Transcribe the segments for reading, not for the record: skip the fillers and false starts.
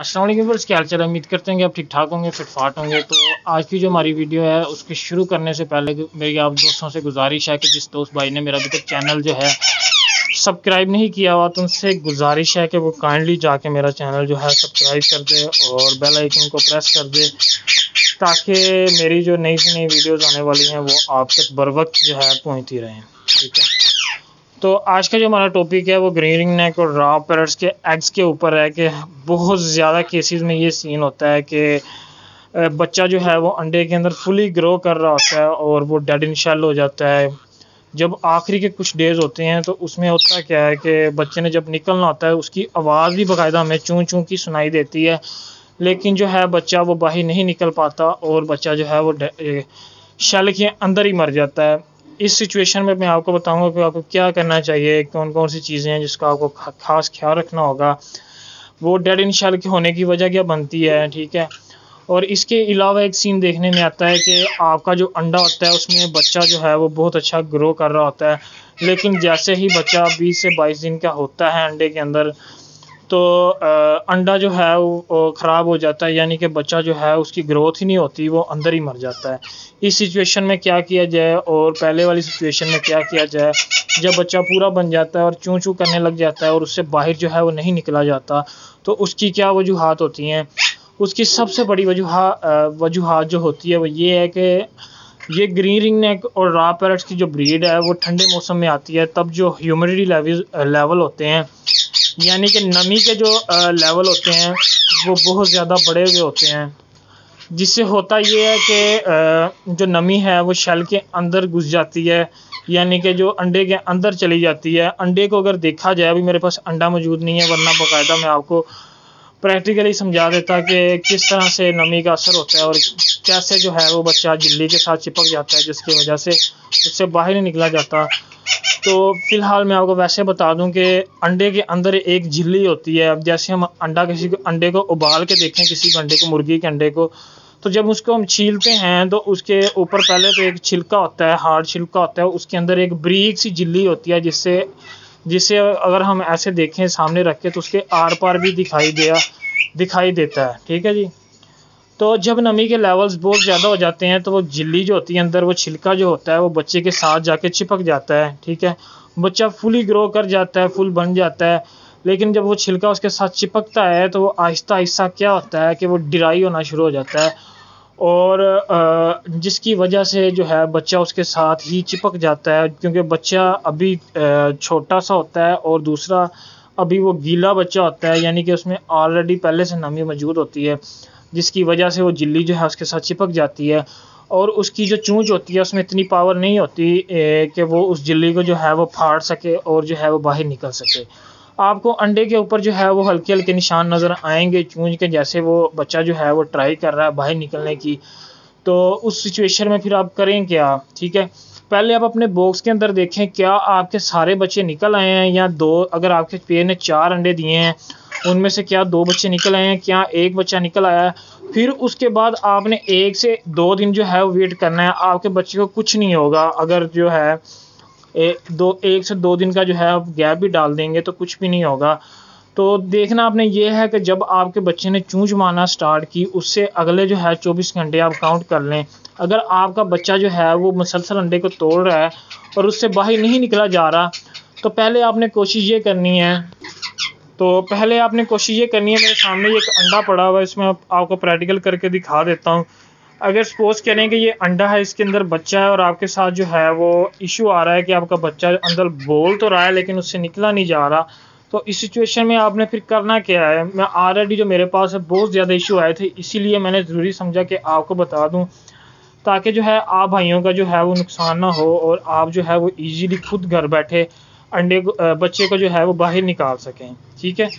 अस्सलाम वालेकुम फ्रेंड्स, क्या हाल चाल है। उम्मीद करते हैं कि आप ठीक ठाक होंगे, फिट फाट होंगे। तो आज की जो हमारी वीडियो है उसके शुरू करने से पहले मेरी आप दोस्तों से गुजारिश है कि जिस दोस्त भाई ने मेरा अभी तक चैनल जो है सब्सक्राइब नहीं किया हुआ तो उनसे गुजारिश है कि वो काइंडली जाके मेरा चैनल जो है सब्सक्राइब कर दे और बेल आइकन को प्रेस कर दे, ताकि मेरी जो नई से नई वीडियोज़ आने वाली हैं वो आप तक बर वक्त जो है पहुँचती रहें। ठीक है, तो आज का जो हमारा टॉपिक है वो ग्रीन रिंग नेक और रॉ पैरट्स के एग्स के ऊपर है कि बहुत ज़्यादा केसेस में ये सीन होता है कि बच्चा जो है वो अंडे के अंदर फुली ग्रो कर रहा होता है और वो डेड इन शेल हो जाता है। जब आखिरी के कुछ डेज़ होते हैं तो उसमें होता क्या है कि बच्चे ने जब निकलना होता है उसकी आवाज़ भी बाकायदा हमें चूँ चूँ की सुनाई देती है, लेकिन जो है बच्चा वो बाहर नहीं निकल पाता और बच्चा जो है वो शेल के अंदर ही मर जाता है। इस सिचुएशन में मैं आपको बताऊंगा कि आपको क्या करना चाहिए, कौन कौन सी चीज़ें हैं जिसका आपको खास ख्याल रखना होगा, वो डेड इन शेल के होने की वजह क्या बनती है। ठीक है, और इसके अलावा एक सीन देखने में आता है कि आपका जो अंडा होता है उसमें बच्चा जो है वो बहुत अच्छा ग्रो कर रहा होता है, लेकिन जैसे ही बच्चा 20 से 22 दिन का होता है अंडे के अंदर तो अंडा जो है वो ख़राब हो जाता है, यानी कि बच्चा जो है उसकी ग्रोथ ही नहीं होती, वो अंदर ही मर जाता है। इस सिचुएशन में क्या किया जाए और पहले वाली सिचुएशन में क्या किया जाए, जब बच्चा पूरा बन जाता है और चूँ चूँ करने लग जाता है और उससे बाहर जो है वो नहीं निकला जाता, तो उसकी क्या वजूहात होती हैं। उसकी सबसे बड़ी वजूहात जो होती है वो ये है कि ये ग्रीन रिंग नेक और रॉ पैरट्स की जो ब्रीड है वो ठंडे मौसम में आती है, तब जो ह्यूमिडिटी लेवल होते हैं, यानी कि नमी के जो लेवल होते हैं वो बहुत ज़्यादा बढ़े हुए होते हैं, जिससे होता ये है कि जो नमी है वो शेल के अंदर घुस जाती है, यानी कि जो अंडे के अंदर चली जाती है। अंडे को अगर देखा जाए, अभी मेरे पास अंडा मौजूद नहीं है, वरना बाकायदा मैं आपको प्रैक्टिकली समझा देता कि किस तरह से नमी का असर होता है और कैसे जो है वो बच्चा झिल्ली के साथ चिपक जाता है, जिसकी वजह से उससे बाहर नहीं निकला जाता। तो फ़िलहाल मैं आपको वैसे बता दूं कि अंडे के अंदर एक झिल्ली होती है। अब जैसे हम अंडे को उबाल के देखें, किसी अंडे को, मुर्गी के अंडे को, तो जब उसको हम छीलते हैं तो उसके ऊपर पहले तो एक छिलका होता है, हार्ड छिलका होता है, उसके अंदर एक बारीक सी झिल्ली होती है जिससे अगर हम ऐसे देखें सामने रख के तो उसके आर पार भी दिखाई देता है। ठीक है जी, तो जब नमी के लेवल्स बहुत ज़्यादा हो जाते हैं तो वो झिल्ली जो होती है अंदर, वो छिलका जो होता है वो बच्चे के साथ जाके चिपक जाता है। ठीक है, बच्चा फुली ग्रो कर जाता है, फुल बन जाता है, लेकिन जब वो छिलका उसके साथ चिपकता है तो वो आहिस्ता आहिस्ता क्या होता है कि वो ड्राई होना शुरू हो जाता है और जिसकी वजह से जो है बच्चा उसके साथ ही चिपक जाता है, क्योंकि बच्चा अभी छोटा सा होता है और दूसरा अभी वो गीला बच्चा होता है, यानी कि उसमें ऑलरेडी पहले से नमी मौजूद होती है, जिसकी वजह से वो झिल्ली जो है उसके साथ चिपक जाती है और उसकी जो चूंच होती है उसमें इतनी पावर नहीं होती कि वो उस झिल्ली को जो है वो फाड़ सके और जो है वो बाहर निकल सके। आपको अंडे के ऊपर जो है वो हल्के हल्के निशान नज़र आएंगे चूंच के, जैसे वो बच्चा जो है वो ट्राई कर रहा है बाहर निकलने की। तो उस सिचुएशन में फिर आप करें क्या। ठीक है, पहले आप अपने बॉक्स के अंदर देखें क्या आपके सारे बच्चे निकल आए हैं या दो, अगर आपके पेड़ ने 4 अंडे दिए हैं उनमें से क्या 2 बच्चे निकल आए हैं, क्या 1 बच्चा निकल आया है। फिर उसके बाद आपने 1 से 2 दिन जो है वो वेट करना है, आपके बच्चे को कुछ नहीं होगा। अगर जो है 1 से 2 दिन का जो है आप गैप भी डाल देंगे तो कुछ भी नहीं होगा। तो देखना आपने ये है कि जब आपके बच्चे ने चूंच मारना स्टार्ट की, उससे अगले जो है 24 घंटे आप काउंट कर लें। अगर आपका बच्चा जो है वो मुसलसल अंडे को तोड़ रहा है और उससे बाहर नहीं निकला जा रहा, तो पहले आपने कोशिश ये करनी है मेरे सामने एक अंडा पड़ा हुआ है, इसमें आपको प्रैक्टिकल करके दिखा देता हूँ। अगर सपोज करें कि ये अंडा है, इसके अंदर बच्चा है और आपके साथ जो है वो इशू आ रहा है कि आपका बच्चा अंदर बोल तो रहा है लेकिन उससे निकला नहीं जा रहा, तो इस सिचुएशन में आपने फिर करना क्या है। मैं ऑलरेडी जो मेरे पास है बहुत ज़्यादा इशू आए थे, इसीलिए मैंने ज़रूरी समझा कि आपको बता दूं, ताकि जो है आप भाइयों का जो है वो नुकसान ना हो और आप जो है वो ईजीली खुद घर बैठे बच्चे को जो है वो बाहर निकाल सकें। ठीक है,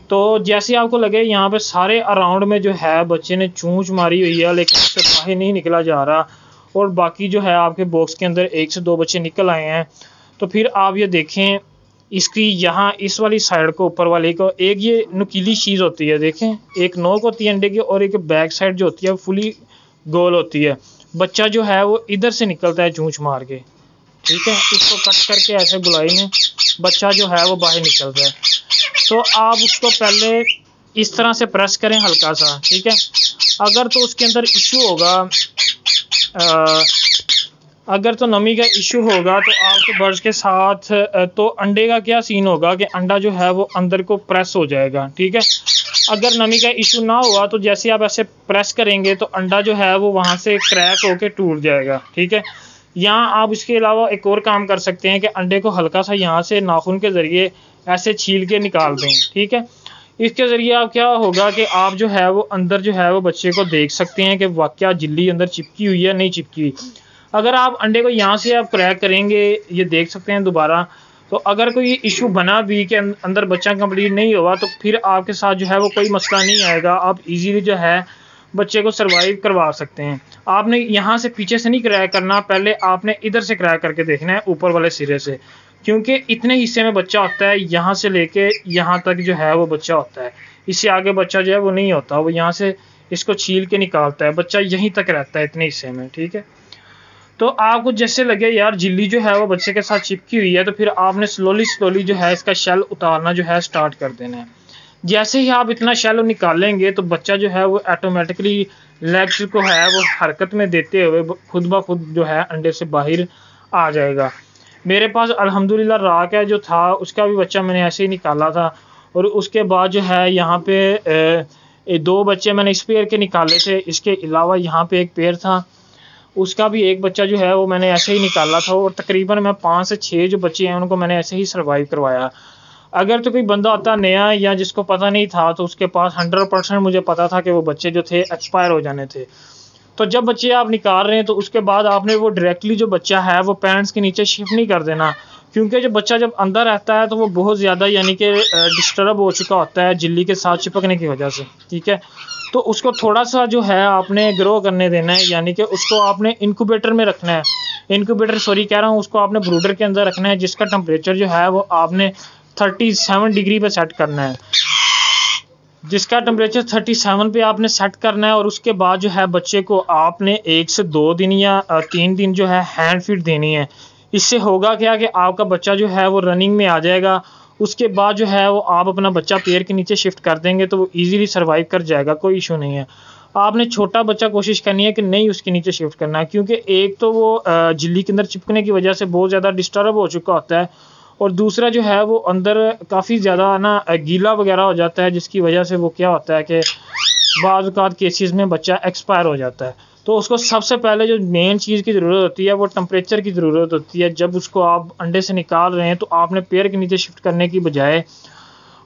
तो जैसे आपको लगे यहाँ पे सारे अराउंड में जो है बच्चे ने चूंच मारी हुई है लेकिन उससे बाहर नहीं निकला जा रहा और बाकी जो है आपके बॉक्स के अंदर 1 से 2 बच्चे निकल आए हैं, तो फिर आप ये देखें इसकी यहाँ इस वाली साइड को, ऊपर वाली को, एक ये नुकीली चीज़ होती है, देखें एक नोक होती है अंडे की और एक बैक साइड जो होती है फुली गोल होती है। बच्चा जो है वो इधर से निकलता है चूंच मार के। ठीक है, इसको कट करके ऐसे गुलाई में बच्चा जो है वो बाहर निकल रहा है, तो आप उसको पहले इस तरह से प्रेस करें हल्का सा, ठीक है। अगर तो उसके अंदर इशू होगा, अगर तो नमी का इशू होगा तो आपके बर्ड्स के साथ तो अंडे का क्या सीन होगा कि अंडा जो है वो अंदर को प्रेस हो जाएगा, ठीक है। अगर नमी का इशू ना हुआ तो जैसे आप ऐसे प्रेस करेंगे तो अंडा जो है वो वहाँ से क्रैक होके टूट जाएगा, ठीक है। यहाँ आप इसके अलावा एक और काम कर सकते हैं कि अंडे को हल्का सा यहाँ से नाखून के ज़रिए ऐसे छील के निकाल दें, ठीक है। इसके ज़रिए आप क्या होगा कि आप जो है वो अंदर जो है वो बच्चे को देख सकते हैं कि वाकया झिल्ली अंदर चिपकी हुई है नहीं चिपकी हुई। अगर आप अंडे को यहाँ से आप क्रैक करेंगे, ये देख सकते हैं दोबारा, तो अगर कोई इशू बना भी कि अंदर बच्चा कंप्लीट नहीं हुआ तो फिर आपके साथ जो है वो कोई मसला नहीं आएगा, आप इजीली जो है बच्चे को सरवाइव करवा सकते हैं। आपने यहाँ से पीछे से नहीं क्रैक करना, पहले आपने इधर से क्रैक करके देखना है ऊपर वाले सिरे से, क्योंकि इतने हिस्से में बच्चा होता है, यहाँ से लेके यहाँ तक जो है वो बच्चा होता है, इससे आगे बच्चा जो है वो नहीं होता, वो यहाँ से इसको छील के निकालता है, बच्चा यहीं तक रहता है इतने हिस्से में, ठीक है। तो आपको जैसे लगे यार झिल्ली जो है वो बच्चे के साथ चिपकी हुई है तो फिर आपने स्लोली जो है इसका शेल उतारना जो है स्टार्ट कर देना है। जैसे ही आप इतना शेल निकालेंगे तो बच्चा जो है वो ऑटोमेटिकली लेग्स को है वो हरकत में देते हुए खुद ब खुद जो है अंडे से बाहर आ जाएगा। मेरे पास अल्हम्दुलिल्लाह राक है जो था, उसका भी बच्चा मैंने ऐसे ही निकाला था, और उसके बाद जो है यहाँ पे 2 बच्चे मैंने इस पेयर के निकाले थे, इसके अलावा यहाँ पे एक पेयर था, उसका भी एक बच्चा जो है वो मैंने ऐसे ही निकाला था, और तकरीबन मैं 5 से 6 जो बच्चे हैं उनको मैंने ऐसे ही सर्वाइव करवाया। अगर तो कोई बंदा आता नया या जिसको पता नहीं था तो उसके पास 100% मुझे पता था कि वो बच्चे जो थे एक्सपायर हो जाने थे। तो जब बच्चे आप निकाल रहे हैं तो उसके बाद आपने वो डायरेक्टली जो बच्चा है वो पेरेंट्स के नीचे शिफ्ट नहीं कर देना, क्योंकि जो बच्चा जब अंदर रहता है तो वो बहुत ज़्यादा यानी कि डिस्टर्ब हो चुका होता है झिल्ली के साथ चिपकने की वजह से, ठीक है। तो उसको थोड़ा सा जो है आपने ग्रो करने देना है, यानी कि उसको आपने इंक्यूबेटर में रखना है, उसको आपने ब्रूडर के अंदर रखना है, जिसका टेम्परेचर जो है वो आपने 37 डिग्री पे सेट करना है, जिसका टेम्परेचर 37 पे आपने सेट करना है। और उसके बाद जो है बच्चे को आपने 1 से 2 दिन या 3 दिन जो है हैंड फीड देनी है। इससे होगा क्या कि आपका बच्चा जो है वो रनिंग में आ जाएगा, उसके बाद जो है वो आप अपना बच्चा पेड़ के नीचे शिफ्ट कर देंगे तो वो इजीली सर्वाइव कर जाएगा, कोई इशू नहीं है। आपने छोटा बच्चा कोशिश करनी है कि नहीं उसके नीचे शिफ्ट करना है, क्योंकि एक तो वो झिल्ली के अंदर चिपकने की वजह से बहुत ज़्यादा डिस्टर्ब हो चुका होता है, और दूसरा जो है वो अंदर काफ़ी ज़्यादा ना गीला वगैरह हो जाता है, जिसकी वजह से वो क्या होता है कि बाज़ औक़ात केसेस में बच्चा एक्सपायर हो जाता है। तो उसको सबसे पहले जो मेन चीज़ की ज़रूरत होती है वो टेम्परेचर की ज़रूरत होती है। जब उसको आप अंडे से निकाल रहे हैं तो आपने पेड़ के नीचे शिफ्ट करने की बजाय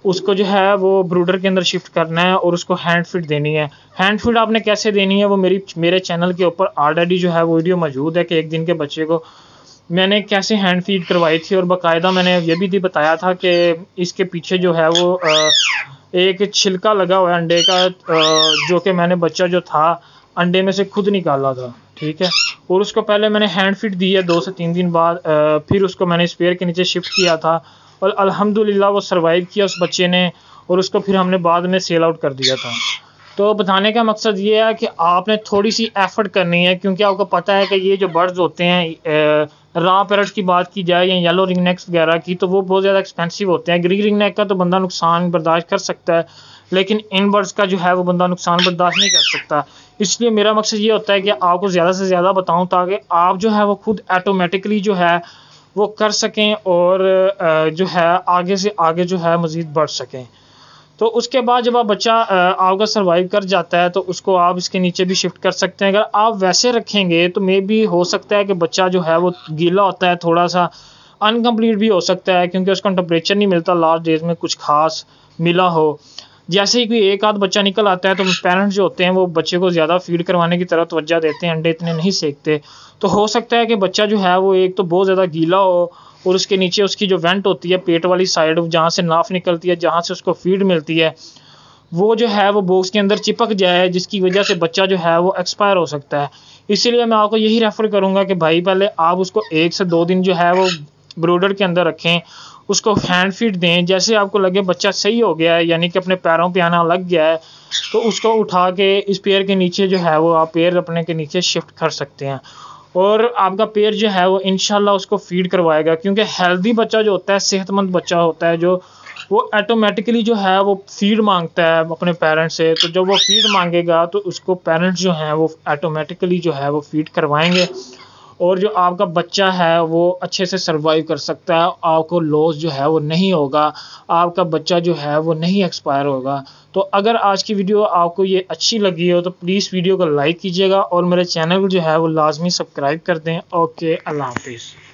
उसको जो है वो ब्रूडर के अंदर शिफ्ट करना है और उसको हैंड फीड देनी है। हैंड फीड आपने कैसे देनी है वो मेरे चैनल के ऊपर ऑलरेडी जो है वो वीडियो मौजूद है कि एक दिन के बच्चे को मैंने कैसे हैंड फीड करवाई थी, और बाकायदा मैंने ये भी बताया था कि इसके पीछे जो है वो एक छिलका लगा हुआ है अंडे का, जो कि मैंने बच्चा जो था अंडे में से खुद निकाला था, ठीक है। और उसको पहले मैंने हैंड फीड दी है 2 से 3 दिन बाद, फिर उसको मैंने स्पेयर के नीचे शिफ्ट किया था और अल्हम्दुलिल्लाह वो सर्वाइव किया उस बच्चे ने, और उसको फिर हमने बाद में सेल आउट कर दिया था। तो बताने का मकसद ये है कि आपने थोड़ी सी एफर्ट करनी है, क्योंकि आपको पता है कि ये जो बर्ड्स होते हैं, रॉ पैरट्स की बात की जाए या येलो रिंग नेक्स वगैरह की, तो वो बहुत ज़्यादा एक्सपेंसिव होते हैं। ग्रीन रिंग नेक का तो बंदा नुकसान बर्दाश्त कर सकता है, लेकिन इन बर्ड्स का जो है वो बंदा नुकसान बर्दाश्त नहीं कर सकता। इसलिए मेरा मकसद ये होता है कि आपको ज़्यादा से ज़्यादा बताऊं ताकि आप जो है वो खुद ऑटोमेटिकली जो है वो कर सकें और जो है आगे से आगे जो है मज़ीद बढ़ सकें। तो उसके बाद जब आप बच्चा आपका सर्वाइव कर जाता है तो उसको आप इसके नीचे भी शिफ्ट कर सकते हैं। अगर आप वैसे रखेंगे तो मे भी हो सकता है कि बच्चा जो है वो गीला होता है, थोड़ा सा अनकम्प्लीट भी हो सकता है, क्योंकि उसका टेम्परेचर नहीं मिलता लास्ट डेज में कुछ खास मिला हो। जैसे ही कोई एक आध बच्चा निकल आता है तो पेरेंट्स जो होते हैं वो बच्चे को ज़्यादा फीड करवाने की तरफ तवज्जो देते हैं, अंडे इतने नहीं सेकते। तो हो सकता है कि बच्चा जो है वो एक तो बहुत ज़्यादा गीला हो और उसके नीचे उसकी जो वेंट होती है पेट वाली साइड जहाँ से नाफ निकलती है, जहाँ से उसको फीड मिलती है, वो जो है वो बॉक्स के अंदर चिपक जाए, जिसकी वजह से बच्चा जो है वो एक्सपायर हो सकता है। इसीलिए मैं आपको यही रेफ़र करूँगा कि भाई पहले आप उसको 1 से 2 दिन जो है वो ब्रूडर के अंदर रखें, उसको हैंड फीड दें। जैसे आपको लगे बच्चा सही हो गया है, यानी कि अपने पैरों पे आना लग गया है, तो उसको उठा के इस पेयर के नीचे जो है वो आप पेयर अपने के नीचे शिफ्ट कर सकते हैं, और आपका पेयर जो है वो इंशाल्लाह उसको फीड करवाएगा। क्योंकि हेल्दी बच्चा जो होता है, सेहतमंद बच्चा होता है जो, वो ऑटोमेटिकली जो है वो फीड मांगता है अपने पेरेंट्स से। तो जब वो फीड मांगेगा तो उसको पेरेंट्स जो हैं वो ऑटोमेटिकली जो है वो फीड करवाएंगे, और जो आपका बच्चा है वो अच्छे से सरवाइव कर सकता है, आपको लॉस जो है वो नहीं होगा, आपका बच्चा जो है वो नहीं एक्सपायर होगा। तो अगर आज की वीडियो आपको ये अच्छी लगी हो तो प्लीज़ वीडियो को लाइक कीजिएगा और मेरे चैनल को जो है वो लाजमी सब्सक्राइब कर दें। ओके, अल्लाह हाफिज़।